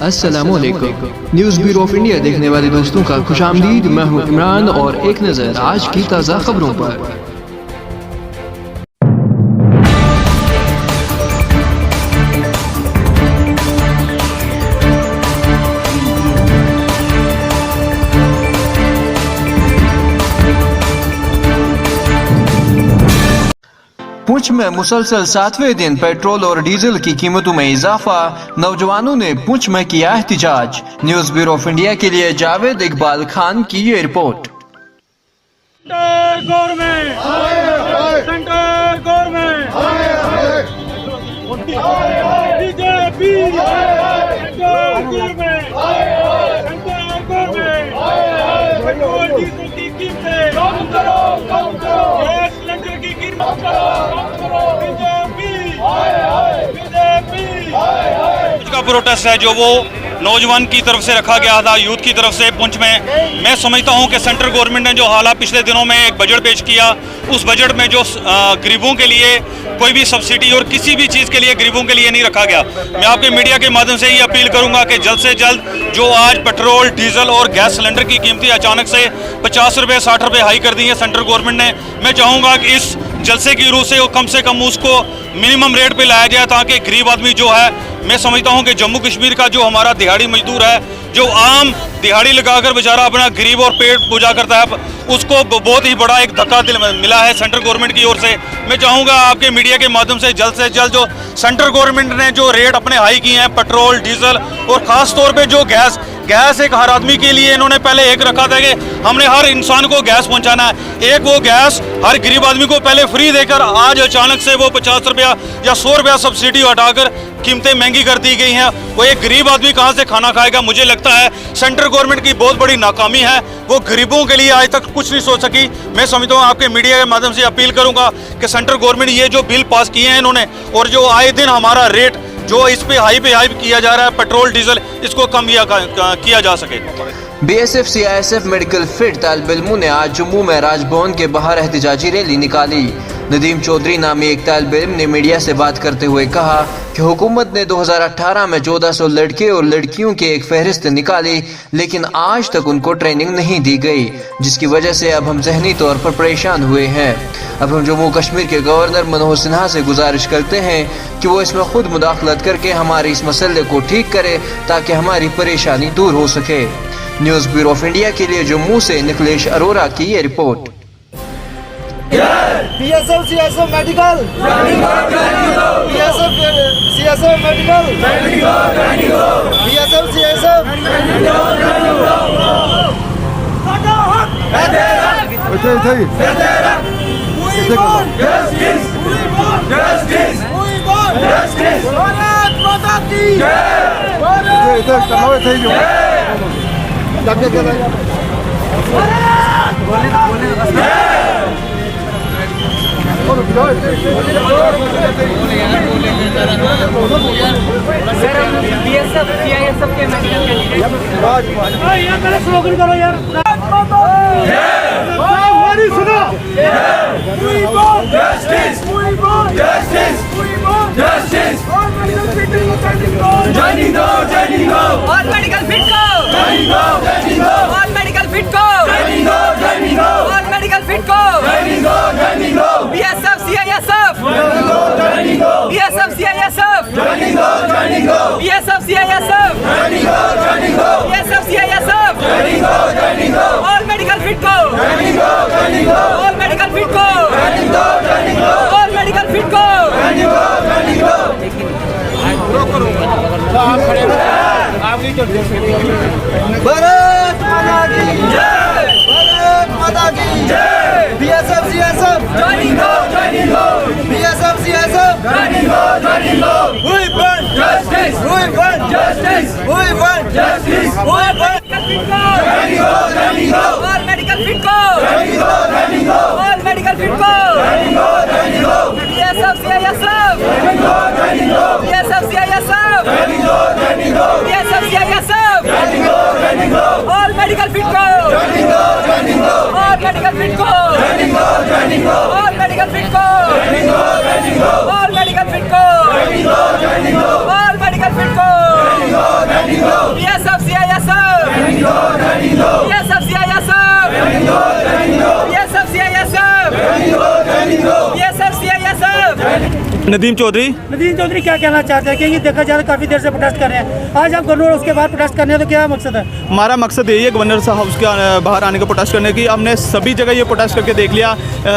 अस्सलामुअलैकुम। News bureau of India देखने वाले दोस्तों का खुशामदीद। मैं हूं इमरान और एक नज़र आज की ताज़ा खबरों पर। पुंछ में मुसलसल 7वें दिन पेट्रोल और डीजल की कीमतों में इजाफा, नौजवानों ने पुंछ में किया एहतिजाज। न्यूज़ ब्यूरो ऑफ इंडिया के लिए जावेद इकबाल खान की ये रिपोर्ट। का प्रोटेस्ट है जो वो नौजवान की तरफ से रखा गया था, यूथ की तरफ से पुंछ में। मैं समझता हूं कि सेंट्रल गवर्नमेंट ने जो हालात पिछले दिनों में एक बजट पेश किया, उस बजट में जो गरीबों के लिए कोई भी सब्सिडी और किसी भी चीज़ के लिए गरीबों के लिए नहीं रखा गया। मैं आपके मीडिया के माध्यम से ये अपील करूंगा कि जल्द से जल्द जो आज पेट्रोल, डीजल और गैस सिलेंडर की कीमतें अचानक से 50 रुपये 60 रुपये हाई कर दी है सेंट्रल गवर्नमेंट ने, मैं चाहूँगा कि इस जलसे की रूह से कम उसको मिनिमम रेट पे लाया जाए, ताकि गरीब आदमी जो है, मैं समझता हूं कि जम्मू कश्मीर का जो हमारा दिहाड़ी मजदूर है, जो आम दिहाड़ी लगाकर बेचारा अपना गरीब और पेट पूजा करता है, उसको बहुत ही बड़ा एक धक्का मिला है सेंट्रल गवर्नमेंट की ओर से। मैं चाहूँगा आपके मीडिया के माध्यम से जल्द जो सेंट्रल गवर्नमेंट ने जो रेट अपने हाई किए हैं पेट्रोल, डीजल और ख़ास तौर पर जो गैस एक हर आदमी के लिए इन्होंने पहले एक रखा था कि हमने हर इंसान को गैस पहुंचाना है, एक वो गैस हर गरीब आदमी को पहले फ्री देकर आज अचानक से वो 50 रुपया या 100 रुपया सब्सिडी हटाकर कीमतें महंगी कर दी गई हैं। वो एक गरीब आदमी कहां से खाना खाएगा? मुझे लगता है सेंट्रल गवर्नमेंट की बहुत बड़ी नाकामी है, वो गरीबों के लिए आज तक कुछ नहीं सोच सकी। मैं समझता हूँ आपके मीडिया के माध्यम से अपील करूंगा कि सेंट्रल गवर्नमेंट ये जो बिल पास किए हैं इन्होंने, और जो आए दिन हमारा रेट जो इस पे हाई किया जा रहा है पेट्रोल डीजल, इसको कम किया जा सके। BSF CISF मेडिकल फिट तालिब-इल्मों ने आज जम्मू में राजभवन के बाहर एहतिजाजी रैली निकाली। नदीम चौधरी नामी एक तालिब-इल्म ने मीडिया से बात करते हुए कहा कि हुकूमत ने 2018 में 1400 लड़के और लड़कियों की एक फहरिस्त निकाली, लेकिन आज तक उनको ट्रेनिंग नहीं दी गई, जिसकी वजह से अब हम जहनी तौर पर परेशान हुए हैं। अब हम जम्मू कश्मीर के गवर्नर मनोहर सिन्हा से गुजारिश करते हैं कि वो इसमें खुद मुदाखलत करके हमारे इस मसले को ठीक करे, ताकि हमारी परेशानी दूर हो सके। न्यूज़ ब्यूरो ऑफ इंडिया के लिए जम्मू से निखिलेश अरोरा की ये report. BSF CISF medical, BSF CISF medical, BSF CISF के मेडिकल कैंडिडेट स्लोगन करो यार। हमारी सुनो, justice, justice, joining go, all medical fit go, all medical fit go, all medical fit go, BSF CISF, BSF CISF, BSF CISF, BSF CISF, all medical fit go, all medical fit go, all medical fit go, Bharat माता की जय, भारत माता की जय। BSF CISF joining go, BSF CISF we want justice, we want justice, we want justice, we want all medical fit go, all medical fit go, BSF CISF, BSF CISF, BSF CISF, all medical fit go, all medical fit go, all medical fit go, all medical fit go, all medical fit go, Nadeem Chaudhary. Nadeem Chaudhary क्या कहना चाहते हैं कि ये देखा जा रहा है काफ़ी देर से प्रोटेस्ट कर रहे हैं, आज आप गवर्नर उसके बाद प्रोटेस्ट करने हैं तो क्या मकसद है? हमारा मकसद यही है गवर्नर साहब हाउस के बाहर आने का प्रोटेस्ट करने की। हमने सभी जगह ये प्रोटेस्ट करके देख लिया।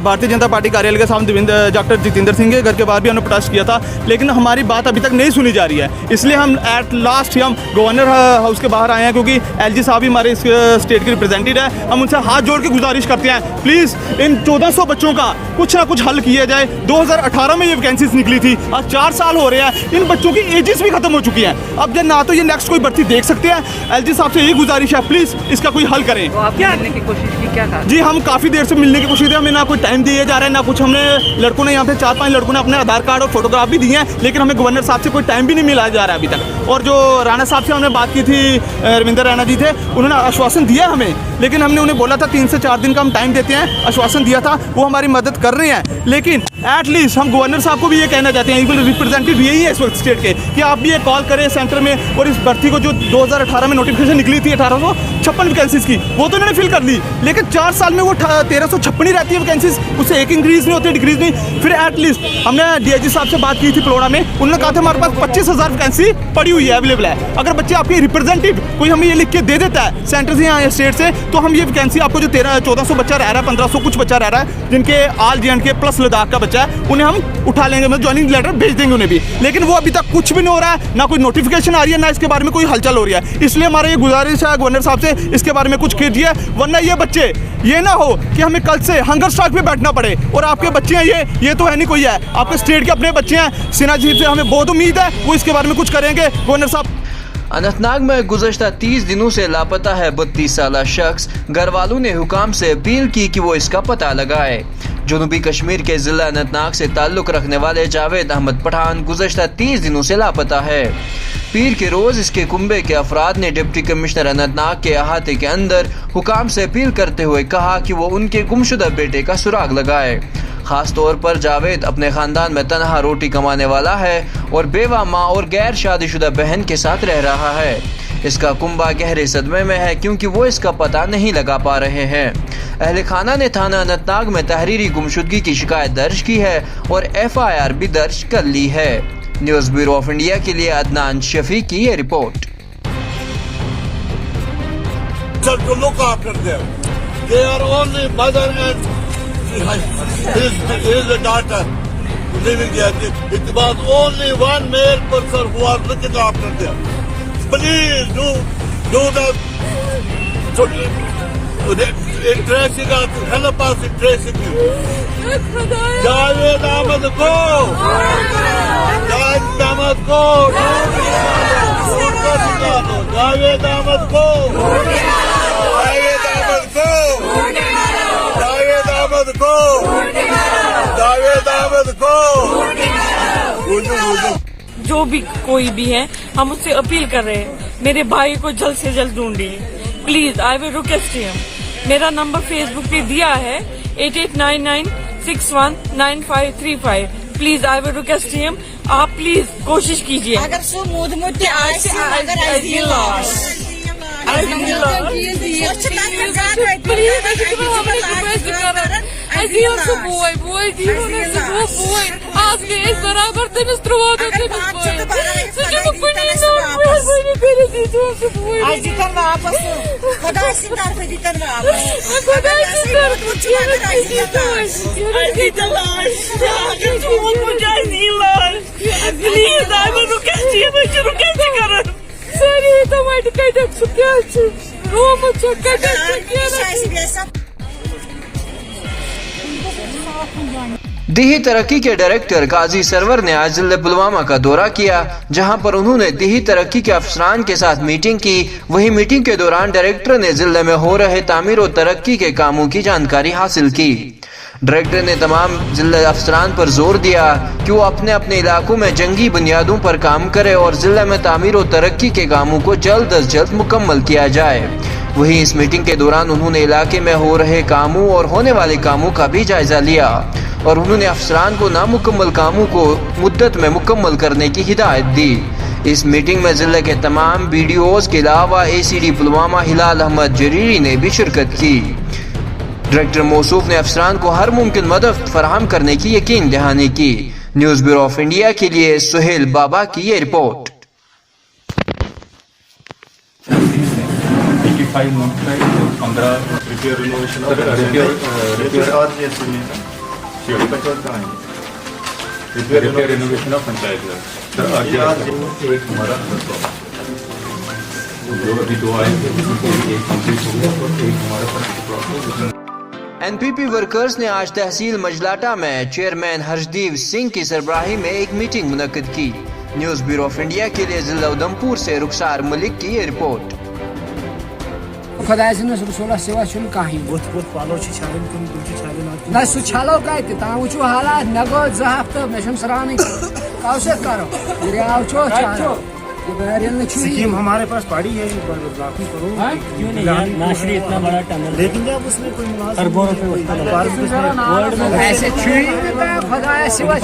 भारतीय जनता पार्टी कार्यालय के सामने डॉक्टर जितेंद्र सिंह के घर के बाहर भी हमने प्रोटेस्ट किया था, लेकिन हमारी बात अभी तक नहीं सुनी जा रही है। इसलिए हम एट लास्ट हम गवर्नर हाउस के बाहर आए हैं, क्योंकि LG साहब ही हमारे इस स्टेट के रिप्रेजेंटेटिव है। हम उनसे हाथ जोड़ के गुजारिश करते हैं, प्लीज़ इन 1400 बच्चों का कुछ ना कुछ हल किया जाए। 2018 में ये वैकेंसीज निकली थी, आज 4 साल हो रहे हैं, इन बच्चों की एजेस भी खत्म हो चुकी हैं। अब ये ना तो ये नेक्स्ट कोई भर्ती देख सकते हैं। LG साहब से यही गुजारिश है, प्लीज़ इसका कोई हल करें। तो आपने मिलने की कोशिश की, क्या कहा? जी हम काफ़ी देर से मिलने की कोशिश की, हमें ना कोई टाइम दिया जा रहा है ना कुछ। हमने लड़कों ने यहाँ पे 4-5 लड़कों ने अपने आधार कार्ड और फोटोग्राफ भी दिए हैं, लेकिन हमें गवर्नर साहब से कोई टाइम भी नहीं मिला जा रहा है अभी तक। और जो राणा साहब से हमने बात की थी, रविंदर राणा जी थे, उन्होंने आश्वासन दिया हमें, लेकिन हमने उन्हें बोला था 3 से 4 दिन का हम टाइम देते हैं, आश्वासन दिया था, वो हमारी मदद कर रहे हैं। लेकिन एटलीस्ट हम गवर्नर साहब को भी ये कहना चाहते हैं, इक्वल रिप्रेजेंटेटिव यही है इस वक्त स्टेट के, कि आप भी ये कॉल करें सेंटर में, और इस भर्ती को जो 2018 में नोटिफिकेशन निकली थी 1856 वैकेंसीज की, वो तो इन्होंने फिल कर ली, लेकिन 4 साल में वो 1356 ही रहती है वैकेंसीज, उससे एक इंक्रीज नहीं होती, डिक्रीज नहीं। फिर एटलीस्ट हमने DIG साहब से बात की थी पलोड़ा में, उन्होंने कहा था हमारे पास 25,000 वैकेंसी पड़ी हुई है, अवेलेबल है। अगर बच्चे आपके रिप्रेजेंटेटिव कोई हमें ये लिख के दे देता है सेंटर से या स्टेट से, तो हम ये वैकेंसी आपको जो 1400 बच्चा रह रहा है, 1500 कुछ बच्चा रह रहा है, जिनके ऑल JNK प्लस लद्दाख का बच्चा है, उन्हें हम उठा लेंगे, मतलब ज्वाइनिंग लेटर भेज देंगे उन्हें भी। लेकिन वो अभी तक कुछ भी नहीं हो रहा है, ना कोई नोटिफिकेशन आ रही है, ना इसके बारे में कोई हलचल हो रही है। इसलिए हमारा ये गुजारिश है गवर्नर साहब से, इसके बारे में कुछ कीजिए, वरना ये बच्चे ये ना हो कि हमें कल से हंगर स्ट्राइक पे बैठना पड़े। और आपके बच्चे हैं ये तो है नहीं कोई है, आपके स्टेट के अपने बच्चे हैं। सिन्हा जी से हमें बहुत उम्मीद है वो इसके बारे में कुछ करेंगे गवर्नर साहब। अनंतनाग में गुज़श्ता 30 दिनों से लापता है 32 साला शख्स। घर वालों ने हुकाम से अपील की कि वो इसका पता लगाए। जनूबी कश्मीर के जिला अनंतनाग से ताल्लुक रखने वाले जावेद अहमद पठान गुज़श्ता 30 दिनों से लापता है। पीर के रोज इसके कुंबे के अफराद ने डिप्टी कमिश्नर अनंतनाग के अहाते के अंदर हुकाम से अपील करते हुए कहा कि वो उनके गुमशुदा बेटे का सुराग लगाए। खास तौर पर जावेद अपने खानदान में तनहा रोटी कमाने वाला है और बेवा माँ और गैर शादीशुदा बहन के साथ रह रहा है। इसका कुंबा गहरे सदमे में है क्योंकि वो इसका पता नहीं लगा पा रहे हैं। अहले खाना ने थाना अनंतनाग में तहरीरी गुमशुदगी की शिकायत दर्ज की है और FIR भी दर्ज कर ली है। न्यूज़ ब्यूरो ऑफ इंडिया के लिए अदनान शफीक की ये report. To look after them. They are only mother and his daughter living there. It was only one male person who was looking after them. Please do the tracing us, help us in tracing you. Javed Ahmed go! Javed Ahmed go! Javed Ahmed go! Javed Ahmed go! Javed Ahmed go! Javed Ahmed go! जो भी कोई भी है, हम उससे appeal कर रहे हैं, मेरे भाई को जल्द से जल्द ढूंढिए please. I will request him. मेरा नंबर फेसबुक पे दिया है 8899619535। Please I will request him, आप प्लीज कोशिश कीजिए। अगर सो मूद मुद्दे आज गए बराबर तमिस त्रुवाद वापस खुदा से तरफ दितन वापस please I will request him request करन सरी टमाटर कटक सुक्या रोम चकटक दिही तरक्की के डायरेक्टर काजी सरवर ने आज जिले पुलवामा का दौरा किया, जहां पर उन्होंने दिही तरक्की के अफसरान के साथ मीटिंग की। वहीं मीटिंग के दौरान डायरेक्टर ने जिले में हो रहे तामीर और तरक्की के कामों की जानकारी हासिल की। डायरेक्टर ने तमाम जिले अफसरान पर जोर दिया कि वो अपने अपने इलाकों में जंगी बुनियादों पर काम करे और जिले में तामीर और तरक्की के कामों को जल्द अज जल्द मुकम्मल किया जाए। वहीं इस मीटिंग के दौरान उन्होंने इलाके में हो रहे कामों और होने वाले कामों का भी जायजा लिया और उन्होंने अफसरान को नामुकम्मल कामों को मुद्दत में मुकम्मल करने की हिदायत दी। इस मीटिंग में जिले के तमाम BDOs के अलावा ACD पुलवामा हिलाल अहमद जरीरी ने भी शिरकत की। डायरेक्टर मौसूफ ने अफसरान को हर मुमकिन मदद फराहम करने की यकीन दहानी की। न्यूज ब्यूरो ऑफ इंडिया के लिए सुहेल बाबा की ये report. 85 notified 15 repair renovation repair renovation of panchayat घर सर आज एक हमारा जो अभी 2 आए थे एक कंप्लीट हो गया और एक हमारा एनपीपी वर्कर्स ने आज तहसील मजलाटा में चेयरमैन हर्षदीप सिंह की सरबराही में एक मीटिंग मुनक्किद की। न्यूज ब्यूरो ऑफ इंडिया के लिए जिला उधमपुर से रुखसार मलिक की ये रिपोर्ट। खुदा रसूल सिवा कहीं ना सह छलो कत वो हालात मे गो 2 हफ्ते मे सरान कौशल करो स्कीम हमारे पास पड़ी है क्यों नहीं नाशरी इतना बड़ा टनल लेकिन जब उसमें कोई ऐसे खुदा सिवा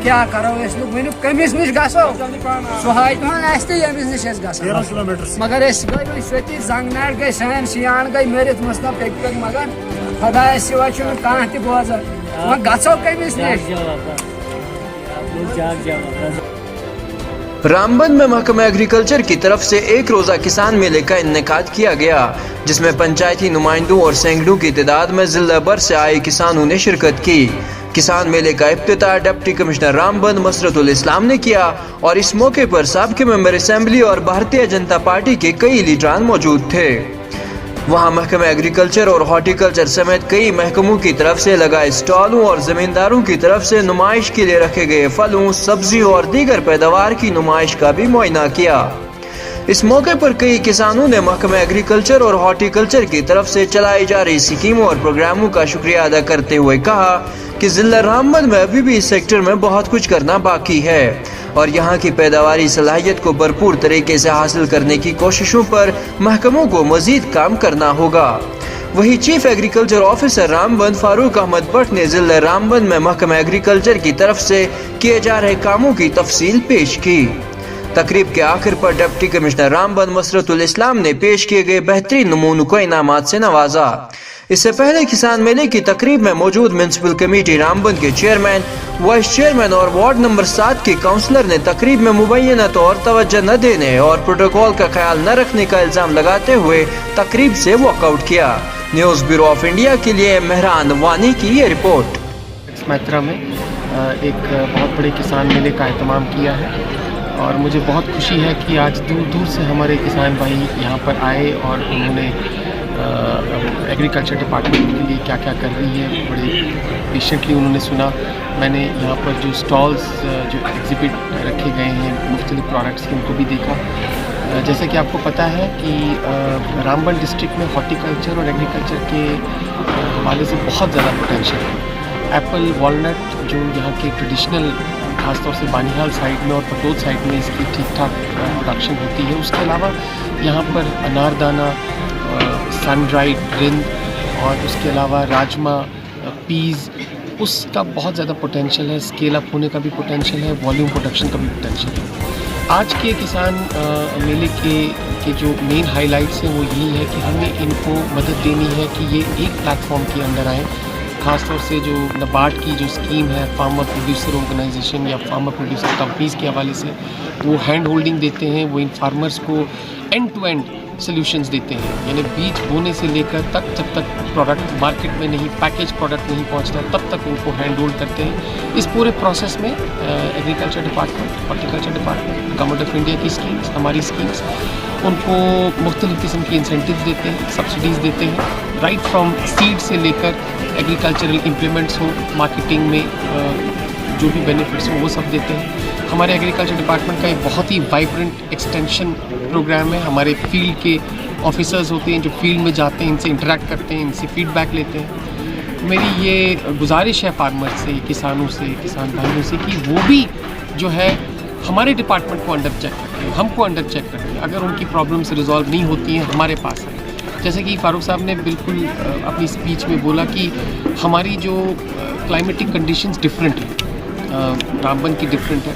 क्या करो वन कमिस नश गो सहाय यमिस नश किलोमीटर मगर गई सती जंगनाट गई सान सियान गई मरित मसला पेक मगर खुदा सिवा कह बोजान वह गो कमिस नश। रामबन में महकमा एग्रीकल्चर की तरफ से एक रोजा किसान मेले का इनेकाद किया गया, जिसमें पंचायती नुमाइंदों और सैकड़ों की तादाद में जिला भर से आए किसानों ने शिरकत की। किसान मेले का इफ्तिताह डिप्टी कमिश्नर रामबन मसरतुल इस्लाम ने किया और इस मौके पर साबिक़ मेंबर असेंबली और भारतीय जनता पार्टी के कई लीडरान मौजूद थे। वहां महकमा एग्रीकल्चर और हॉर्टिकल्चर समेत कई महकमों की तरफ से लगाए स्टॉलों और जमींदारों की तरफ से नुमाइश के लिए रखे गए फलों, सब्जियों और दीगर पैदावार की नुमाइश का भी मुआयना किया। इस मौके पर कई किसानों ने महकमा एग्रीकल्चर और हॉर्टिकल्चर की तरफ से चलाई जा रही स्कीमों और प्रोग्रामों का शुक्रिया अदा करते हुए कहा कि जिला रामबन में अभी भी इस सेक्टर में बहुत कुछ करना बाकी है और यहाँ की पैदावारी सलाहियत को भरपूर तरीके से हासिल करने की कोशिशों पर महकमों को मजीद काम करना होगा। वहीं chief agriculture officer Ramban Farooq Ahmad Bhat ने जिला रामबन में महकमा एग्रीकल्चर की तरफ से किए जा रहे कामों की तफसील पेश की। तकरीब के आखिर पर डिप्टी कमिश्नर रामबन मसरतुल इस्लाम ने पेश किए गए बेहतरीन नमूनों को इनामात से नवाजा। इससे पहले किसान मेले की तकरीब में मौजूद म्युनिसिपल कमेटी रामबन के चेयरमैन, वाइस चेयरमैन और वार्ड नंबर 7 के काउंसलर ने तकरीब में मुबैना तौर तवज्जो न देने और प्रोटोकॉल का ख्याल न रखने का इल्जाम लगाते हुए तकरीब से वॉकआउट किया। न्यूज ब्यूरो ऑफ इंडिया के लिए मेहरान वानी की ये रिपोर्ट। मात्रा में एक बहुत बड़े किसान मेले का एहतमाम किया है और मुझे बहुत खुशी है कि आज दूर दूर से हमारे किसान भाई यहाँ पर आए और उन्होंने एग्रीकल्चर डिपार्टमेंट के लिए क्या क्या कर रही है बड़े पेशेंटली उन्होंने सुना। मैंने यहाँ पर जो स्टॉल्स जो एग्जिबिट रखे गए हैं मुख्तलिफ प्रोडक्ट्स के उनको भी देखा। जैसे कि आपको पता है कि रामबन डिस्ट्रिक्ट में हॉर्टिकल्चर और एग्रीकल्चर के हवाले से बहुत ज़्यादा पोटेंशियल है। एप्पल, वॉलनट जो यहाँ के ट्रेडिशनल खासतौर से बानिहाल साइड में और पटोल साइड में इसकी ठीक ठाक प्रोडक्शन होती है। उसके अलावा यहाँ पर अनारदाना, सन ड्राइड रिंद और उसके अलावा राजमा, पीज़, उसका बहुत ज़्यादा पोटेंशियल है। स्केल अप होने का भी पोटेंशियल है, वॉल्यूम प्रोडक्शन का भी पोटेंशियल है। आज के किसान मेले के जो मेन हाइलाइट्स हैं वो यही है कि हमें इनको मदद देनी है कि ये एक प्लेटफॉर्म के अंदर आएँ। खासतौर से जो नबार्ड की जो स्कीम है फार्मर प्रोड्यूसर ऑर्गेनाइजेशन या फार्मर प्रोड्यूसर कंपनीज़ के हवाले से, वो हैंड होल्डिंग देते हैं, वो इन फार्मर्स को एंड टू एंड सॉल्यूशंस देते हैं। यानी बीज बोने से लेकर तक जब तक प्रोडक्ट मार्केट में नहीं, पैकेज प्रोडक्ट नहीं पहुंचता तब तक उनको हैंड होल्ड करते हैं। इस पूरे प्रोसेस में agriculture department, horticulture department, government of India की स्कीम्स, हमारी स्कीम्स उनको मुख्तलिफ़ किस्म की इंसेंटिव्स देते हैं, सब्सिडीज़ देते हैं, राइट फ्रॉम सीड से लेकर एग्रीकल्चरल इम्प्लीमेंट्स हो, मार्केटिंग में जो भी बेनिफिट्स हो वो सब देते हैं। हमारे एग्रीकल्चर डिपार्टमेंट का एक बहुत ही वाइब्रेंट एक्सटेंशन प्रोग्राम है। हमारे फील्ड के ऑफिसर्स होते हैं जो फील्ड में जाते हैं, इनसे इंटरेक्ट करते हैं, इनसे फीडबैक लेते हैं। मेरी ये गुजारिश है फार्मर्स से, किसानों से, किसान भाइयों से कि वो भी जो है हमारे डिपार्टमेंट को अंडर चेक करते हैं, हमको अंडर चेक करते हैं। अगर उनकी प्रॉब्लम्स रिजॉल्व नहीं होती हैं हमारे पास है। जैसे कि फारूक साहब ने बिल्कुल अपनी स्पीच में बोला कि हमारी जो क्लाइमेटिक कंडीशंस डिफरेंट हैं, रामबन की डिफरेंट है।